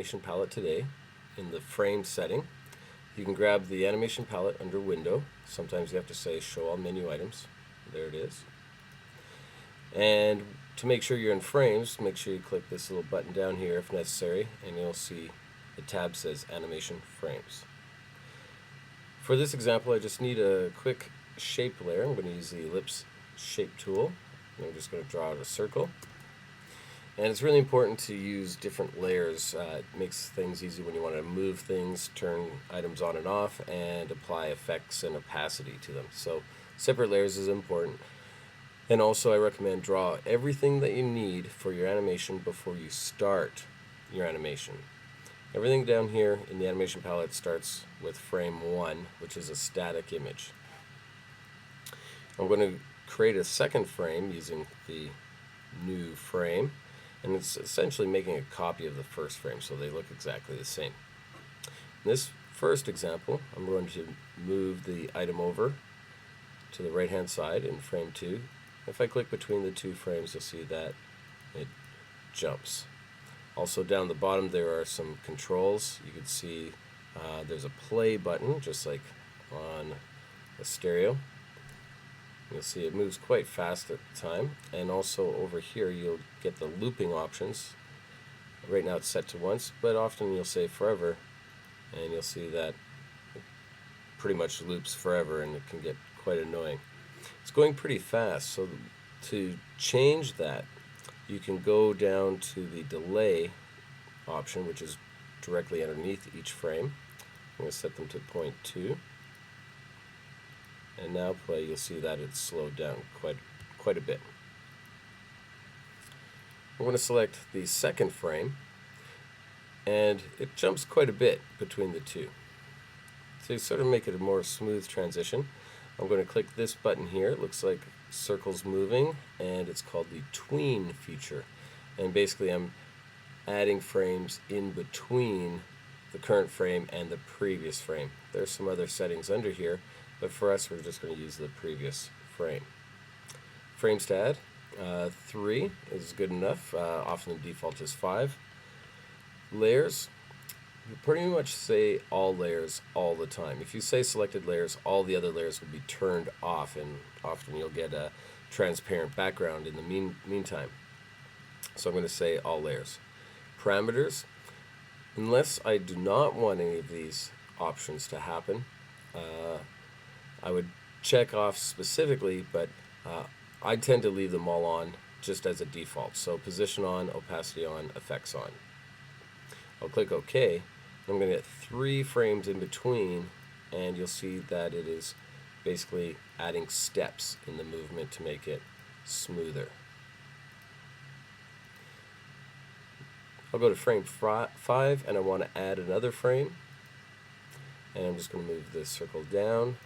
animation palette today in the frame setting. You can grab the animation palette under Window. Sometimes you have to say show all menu items. There it is. And to make sure you're in frames, make sure you click this little button down here if necessary, and you'll see the tab says Animation Frames. For this example, I just need a quick shape layer. I'm going to use the ellipse shape tool. And I'm just going to draw out a circle. And it's really important to use different layers. It makes things easy when you want to move things, turn items on and off, and apply effects and opacity to them. So separate layers is important. And also I recommend draw everything that you need for your animation before you start your animation. Everything down here in the animation palette starts with frame 1, which is a static image. I'm going to create a second frame using the new frame, and it's essentially making a copy of the first frame so they look exactly the same. In this first example, I'm going to move the item over to the right hand side in frame 2. If I click between the two frames, you'll see that it jumps. Also down the bottom there are some controls. You can see there's a play button just like on a stereo. You'll see it moves quite fast at the time, and also over here you'll get the looping options. Right now it's set to once, but often you'll say forever, and you'll see that it pretty much loops forever, and it can get quite annoying. It's going pretty fast, so to change that you can go down to the delay option, which is directly underneath each frame. I'm going to set them to 0.2. And now play, you'll see that it's slowed down quite a bit. I'm going to select the second frame, and it jumps quite a bit between the two. To sort of make it a more smooth transition, I'm going to click this button here. It looks like circles moving, and it's called the tween feature. And basically I'm adding frames in between the current frame and the previous frame. There's some other settings under here, but for us we're just going to use the previous frame. Frames to add, 3 is good enough. Often the default is 5. Layers, you pretty much say all layers all the time. If you say selected layers, all the other layers will be turned off, and often you'll get a transparent background in the meantime. So I'm going to say all layers. Parameters, unless I do not want any of these options to happen, I would check off specifically, but I tend to leave them all on just as a default. So position on, opacity on, effects on. I'll click OK. I'm going to get 3 frames in between, and you'll see that it is basically adding steps in the movement to make it smoother. I'll go to frame 5, and I want to add another frame, and I'm just going to move this circle down.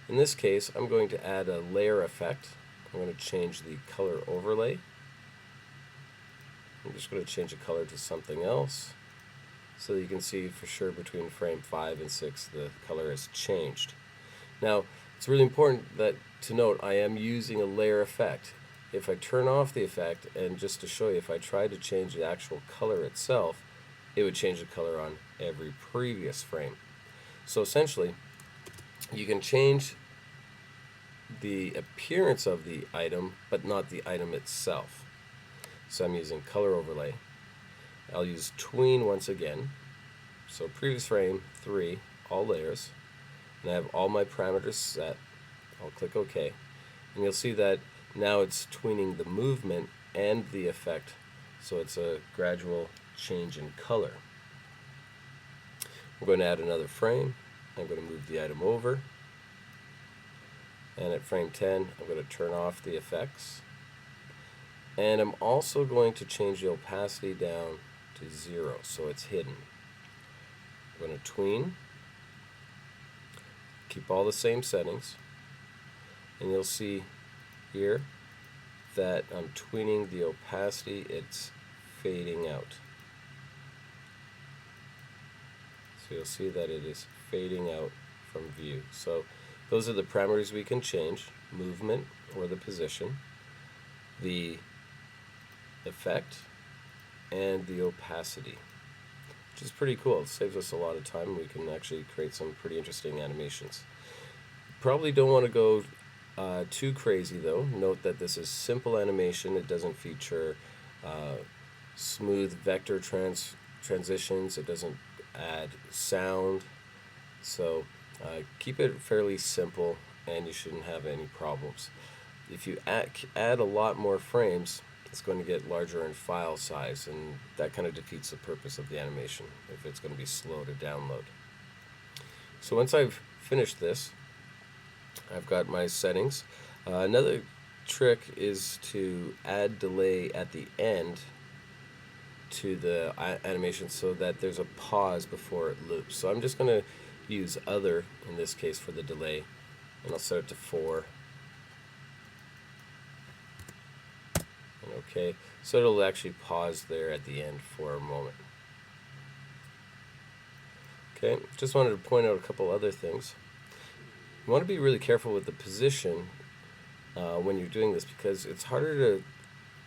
In this case, I'm going to add a layer effect. I'm going to change the color overlay. I'm just going to change the color to something else, so that you can see for sure between frame 5 and 6 the color has changed. Now it's really important that to note I am using a layer effect. If I turn off the effect, and just to show you, if I try to change the actual color itself, it would change the color on every previous frame. So essentially you can change the appearance of the item but not the item itself. So I'm using color overlay. I'll use tween once again. So previous frame 3, all layers, and I have all my parameters set. I'll click OK, and you'll see that now it's tweening the movement and the effect, so it's a gradual change in color. We're going to add another frame. I'm going to move the item over, and at frame 10 I'm going to turn off the effects, and I'm also going to change the opacity down to 0 so it's hidden. I'm going to tween, keep all the same settings, and you'll see here that I'm tweening the opacity, it's fading out. So you'll see that it is fading out from view. So those are the parameters we can change: movement or the position, the effect, and the opacity. which is pretty cool. It saves us a lot of time. We can actually create some pretty interesting animations. Probably don't want to go too crazy though. Note that this is simple animation. It doesn't feature smooth vector transitions. It doesn't add sound. So keep it fairly simple and you shouldn't have any problems. If you add a lot more frames, it's going to get larger in file size, and that kind of defeats the purpose of the animation if it's going to be slow to download. So once I've finished this, I've got my settings. Another trick is to add delay at the end to the animation so that there's a pause before it loops. So I'm just going to use other in this case for the delay, and I'll set it to 4. And okay, so it'll actually pause there at the end for a moment. Okay, just wanted to point out a couple other things. You want to be really careful with the position when you're doing this, because it's harder to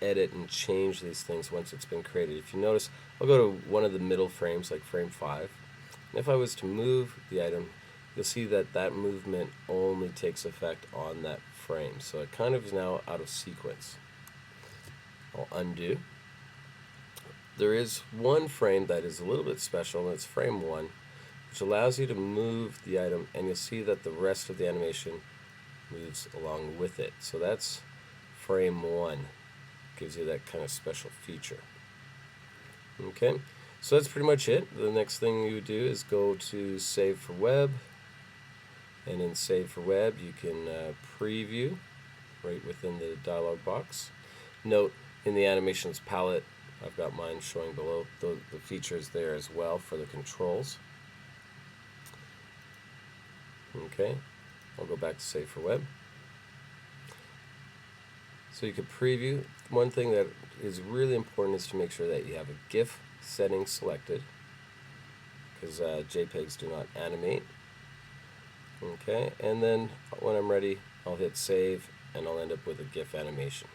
edit and change these things once it's been created. If you notice, I'll go to one of the middle frames, like frame 5, and if I was to move the item, you'll see that that movement only takes effect on that frame, so it kind of is now out of sequence. I'll undo. There is one frame that is a little bit special, and it's frame 1, which allows you to move the item, and you'll see that the rest of the animation moves along with it. So that's frame 1. Gives you that kind of special feature. Okay, so that's pretty much it. The next thing you would do is go to Save for Web, and in Save for Web you can preview right within the dialog box. Note, in the animations palette, I've got mine showing below the features there as well for the controls. Okay, I'll go back to Save for Web. So you can preview. One thing that is really important is to make sure that you have a GIF setting selected, because JPEGs do not animate. Okay, and then when I'm ready, I'll hit save and I'll end up with a GIF animation.